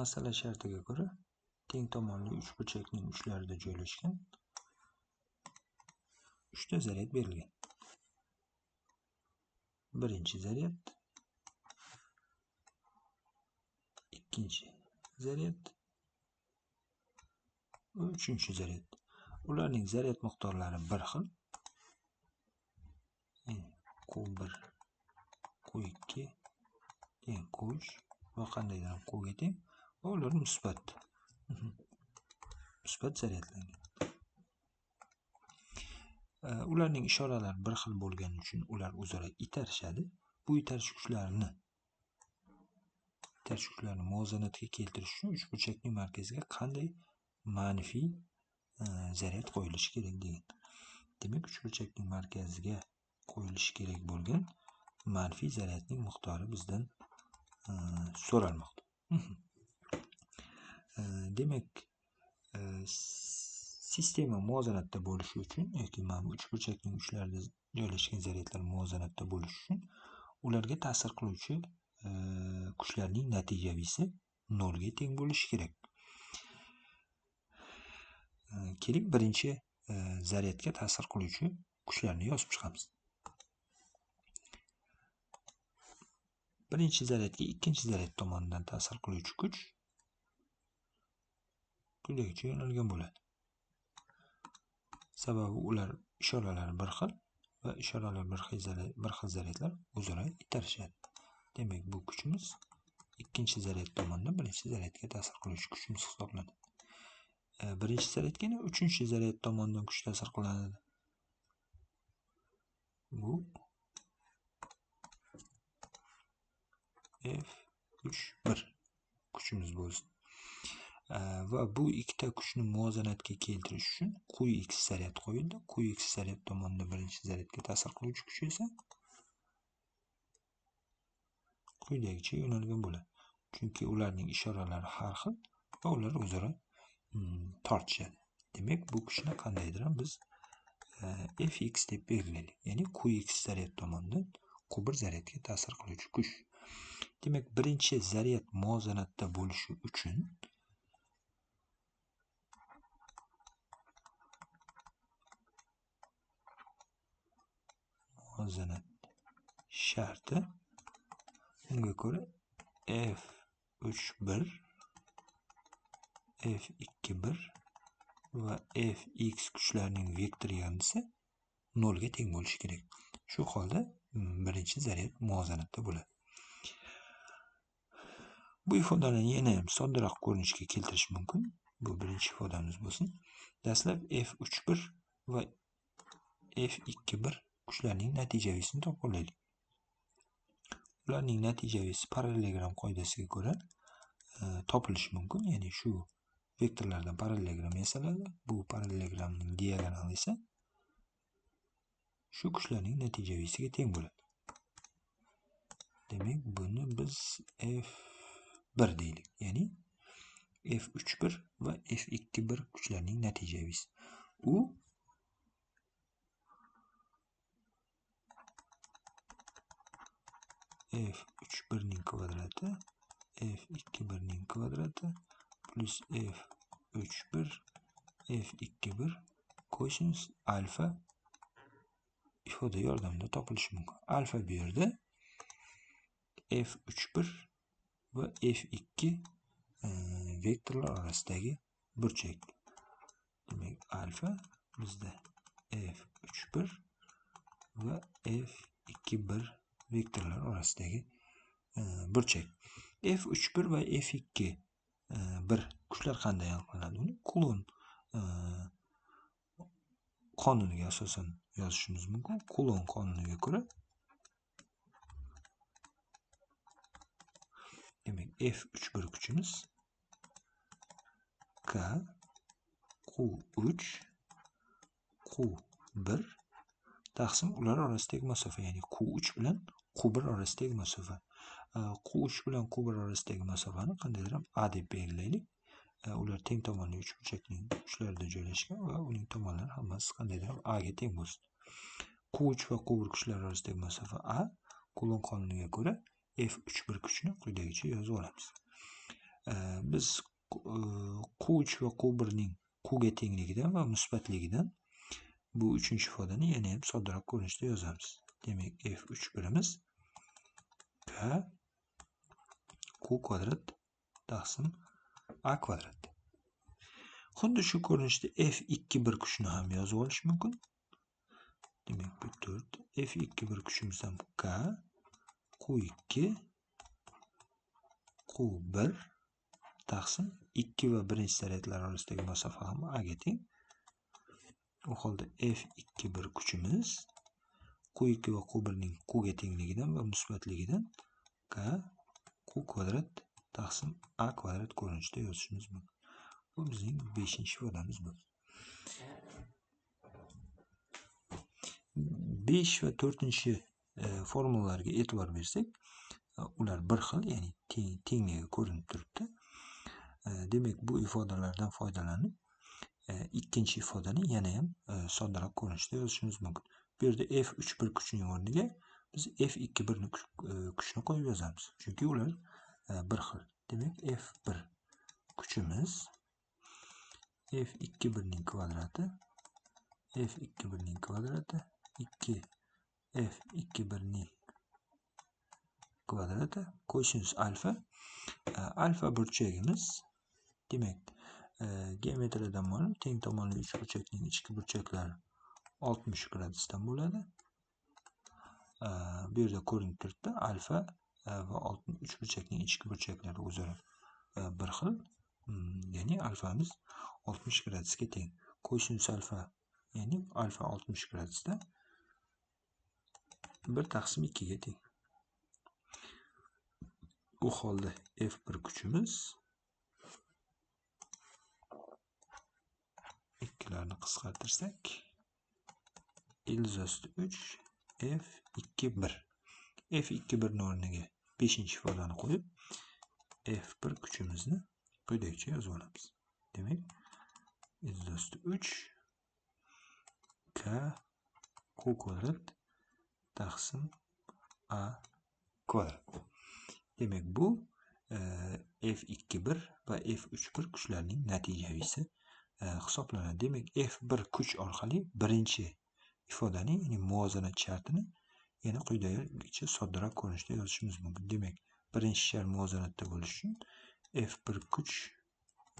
Masala shartiga ko'ra teng tomonli uchburchakning uchlarida joylashgan 3 ta zaryad berilgan. Birinchi zaryad, ikkinchi zaryad va uchinchi zaryad. Ularning zaryad miqdorlari bir xil. Q1, Q2 teng Q3 va qandaydir Q'ga teng va ular musbat. Musbat zaryadlangan. Ularning ishoralari bir xil bo'lgani uchun ular o'zaro itarishadi. Bu itarish kuchlarini muvozanatga keltirish uchun uchburchakning markaziga qanday manfiy zaryad qo'yilishi kerak degan. Demak, uchburchakning markaziga qo'yilishi kerak bo'lgan manfiy zaryadning miqdori bizdan so'ralmoqda. Demak, sistema muvozanatda bo'lishi uchun yoki mana bu uchburchakning uchlarida joylashgan zaryadlar muvozanatda bo'lishi uchun ularga ta'sir qiluvchi kuchlarning natijaviysi 0 ga teng bo'lishi kerak. Keling, birinchi zaryadga ta'sir qiluvchi kuchlarni yozib chiqamiz. Birinchi zaryadga ikkinchi zaryad tomonidan ta'sir qiluvchi kuch quyidagicha yo'nalgan bo'ladi. Sababi ular ishoralari bir xil va ishoralar bir xil zaryadlar o'zaro itarishadi. Demak, bu kuchimiz ikkinchi zaryad tomonidan birinchi zaryadga ta'sir qiluvchi kuchimiz hisoblanadi. Birinchi zaryadga uchinchi zaryad tomonidan kuch ta'sir qiladi. Bu F3(1) kuchimiz bo'lsin. Va bu ikkita kuchni muvozanatga keltirish uchun Qx zaryad qo'yildi. Qx zaryad tomonidan birinchi zaryadga ta'sir qiluvchi kuch esa quyidagicha yo'nalgan bo'ladi. Chunki ularning ishoralari har xil va ular o'zaro tortishadi. Demak, bu kuchni qandaydir biz Fx deb belgilaylik. Ya'ni Qx zaryad tomonidan Q1 zaryadga ta'sir qiluvchi kuch. Demak, birinchi zaryad muvozanatda bo'lishi uchun muvozanat sharti unga ko'ra F3(1), F2(1) va Fx kuchlarining vektor yondisi 0 ga teng bo'lishi kerak. Shu holda birinchi zaryad muvozanatda bo'ladi. Bu ifodani yana ham soddaroq ko'rinishga keltirish mumkin. Bu birinchi ifodamiz bo'lsin. Dastlab F3(1) va F2(1) kuchlarning natijaviysini topib olaylik. Ularning natijaviysi parallelogram qoidasiga ko'ra topilishi mumkin. Ya'ni shu vektorlardan parallelogram yasaladi. Bu parallelogramning diagonali esa shu kuchlarning natijaviysiga teng bo'ladi. Demak, buni biz F1 deylik. Ya'ni F3(1) va F2(1) kuchlarning natijaviysi. U F3(1) ning kvadrati, F2(1) ning kvadrati plus F3(1), F2(1) kosinus alfa ifoda yordamida topilishi mumkin. Alfa bu yerda F3(1) va F2 vektorlar orasidagi burchak. Demak, alfa bizda F3(1) va F2(1) vektorlar orasidagi burchak. F3(1) va F2(1) kuchlar qanday aniqlanadi? Uni Kulon qonuniga asosan yozishimiz mumkin. Kulon qonuniga ko'ra demak, F3(1) kuchimiz K Q3 Q1 taqsim ular orasidagi masofa, ya'ni Q3 bilan Q1 orasidagi masofa. Q3 bilan Q1 orasidagi masofani qandaydir ham A deb belgilaylik. Ular teng tomonli uchburchakning uchlarida joylashgan va uning tomonlari hammasi qandaydir ham A ga teng bo'lsin. Q3 va Q1 kuchlari orasidagi masofa A. Kulon qonuniga ko'ra F3(1) kuchini quyidagicha yozib olamiz. Biz Q3 va Q1 ning Qga tengligidan va musbatligidan bu uchinchi ifodani yana ham soddaroq ko'rinishda yozamiz. Demak, F31imiz K Q kvadrat taqsim A kvadrat. Xuddi shu ko'rinishda F21 kuchini ham yozib olish mumkin. Demak, bu 4. F21 kuchimiz ham K Q2 Q1 taqsim 2 va birinchi zaryadlar orasidagi masofa ham A ga teng. U holda F21 kuchimiz Q2 va Q1 ning Q ga tengligidan va musbatligidan K Q kvadrat taqsim A kvadrat ko'rinishda yozishimiz mumkin. Bu bizning 5-ifodamiz bo'ldi. 5 va 4-formulalarga e'tibor bersak, ular bir xil, ya'ni tengligi ko'rinib turibdi. Demak, bu ifodalardan foydalanib ikkinchi ifodani yana ham soddaroq ko'rinishda yozishimiz mumkin. Bu yerda F31 kuchining o'rniga biz F21 kuchni qo'yib yozamiz. Chunki ular bir xil. Demak, F1 kuchimiz F21 ning kvadrati 2 F21 ning kvadrati kosinus alfa. Alfa burchagimiz, demak, geometriyadan ma'lum, teng tomonli uchburchakning ichki burchaklari 60 gradusdan bo'ladi. Bu yerda ko'rinib turibdi, alfa va uchburchakning ichki burchaklari o'zaro bir xil. Ya'ni alfamiz 60 gradusga teng. Kosinus alfa, ya'ni alfa 60 gradusda 1/2 ga teng. U holda F1 kuchimiz ikkilarni qisqartirsak L/3 F21. F21 ning o'rniga 5-ifodani qo'yib F1 kuchimizni quyidagicha yozib olamiz. Demak, L/3 K Q kvadrat taqsim A kvadrat. Demak, bu F21 va F31 kuchlarining natijavisi hisoblanadi. Demak, F1 kuch orqali birinchi ifodani, ya'ni muvozanat shartini yana quyidagicha soddaroq ko'rinishda yozishimiz mumkin. Demak, birinchi shart muvozanatda bo'lishi uchun F1 kuch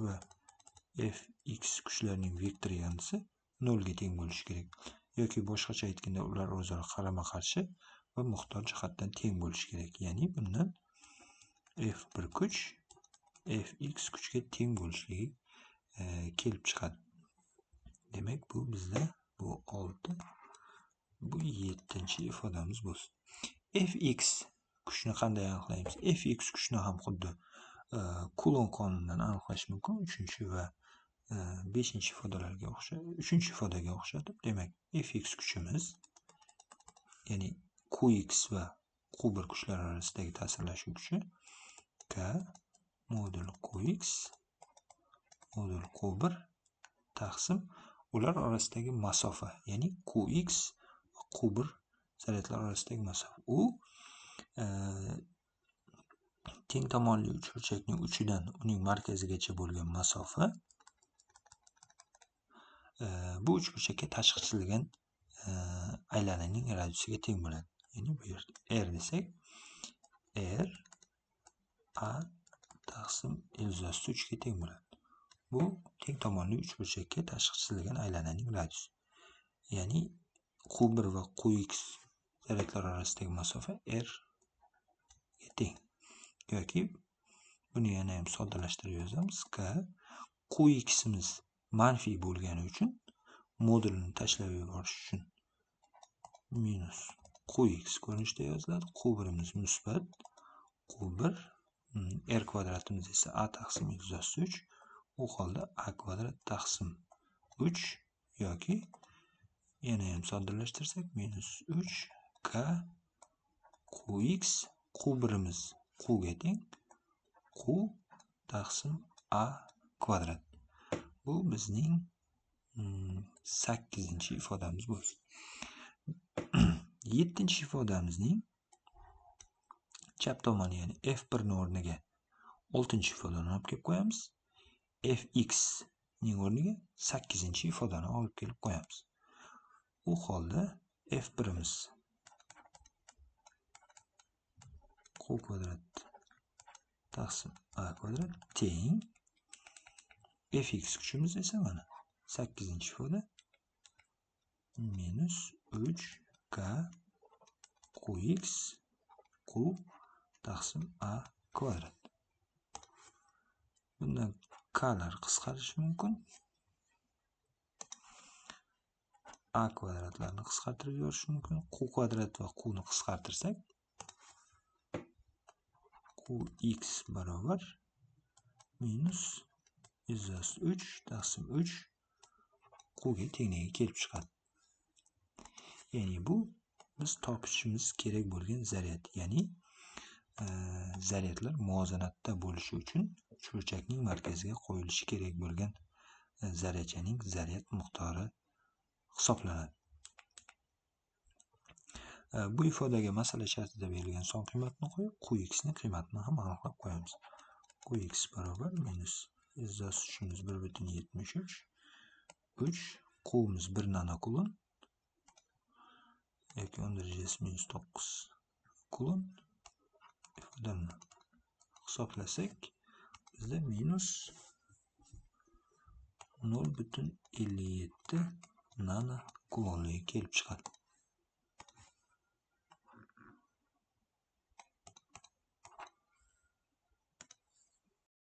va Fx kuchlarining vektor yondisi 0 ga teng bo'lishi kerak. Yoki boshqacha aytganda, ular o'zaro qarama-qarshi va miqdor jihatdan teng bo'lishi kerak. Ya'ni bundan F1 kuch Fx kuchga teng bo'lishligi kelib chiqadi. Demak, bu bizda bu 6, bu 7-ifodamiz bo'lsin. Fx kuchni qanday aniqlaymiz? Fx kuchni ham xuddi Kulon qonunidan aniqlash mumkin. 3-va 5-ifodalarga o'xshab, 3-ifodaga o'xshatib. Demak, Fx kuchimiz, ya'ni Qx va Q1 kuchlari orasidagi ta'sirlashuv kuchi K modul Qx modul Q1 taqsim ular orasidagi masofa, ya'ni Qx va Q1 zaryadlar orasidagi masofa. U teng tomonli uchburchakning uchidan uning markazigacha bo'lgan masofa bu uchburchakka tashqi chizilgan aylananing radiusiga teng bo'ladi. Ya'ni bu yerda R desak, R A taqsim L/3 ga teng bo'ladi. Bu teng tomonli uchburchakka tashqi chizilgan aylananing radiusi. Ya'ni Q1 va Qx zaryadlar orasidagi masofa R ga teng. Yoki buni yana ham soddalashtirib yozamiz. K Qximiz manfiy bo'lgani uchun modulini tashlab yuborish uchun minus Qx ko'rinishda yoziladi. Q1imiz musbat, Q1 R kvadratimiz esa A taqsim L/3. U holda A kvadrat taqsim 3 yoki yana ham soddalashtirsak minus 3 K Qx, Q1imiz Q ga teng, Q taqsim A kvadrat. Bu bizning 8-ifodamiz bo'lsin. 7-ifodamizning chap tomoni, ya'ni F1 ning o'rniga 6-chi ifodani olib kelib qo'yamiz. fx ning o'rniga 8-chi ifodani olib kelib qo'yamiz. U holda f1imiz q kvadrat taqsim a kvadrat teng fx kuchimiz esa mana 8-chi ifoda minus 3k qx q taqsim a kvadrat. Bundan k'lar qisqarishi mumkin. A kvadratlarni qisqartirib yuborish mumkin. Q kvadrat va q ni qisqartirsak, qx barobar minus izzasi 3 taqsim 3 q ga tengligi kelib chiqadi. Ya'ni bu biz topishimiz kerak bo'lgan zaryad. Ya'ni zaryadlar muvozanatda bo'lishi uchun cho'rchakning markaziga qo'yilishi kerak bo'lgan zaryachaning zaryad miqdori hisoblanadi. Bu ifodaga masala shartida berilgan son qiymatni qo'yib, qx ning qiymatini ham aniqlab qo'yamiz. Qx barobar minus izzasi 1,73 3 q'miz 1 nanokulon yoki 10 darajasi minus 9 kulon ifodani hisoblasak, bizda minus 0,57 nanokulonligi kelib chiqadi.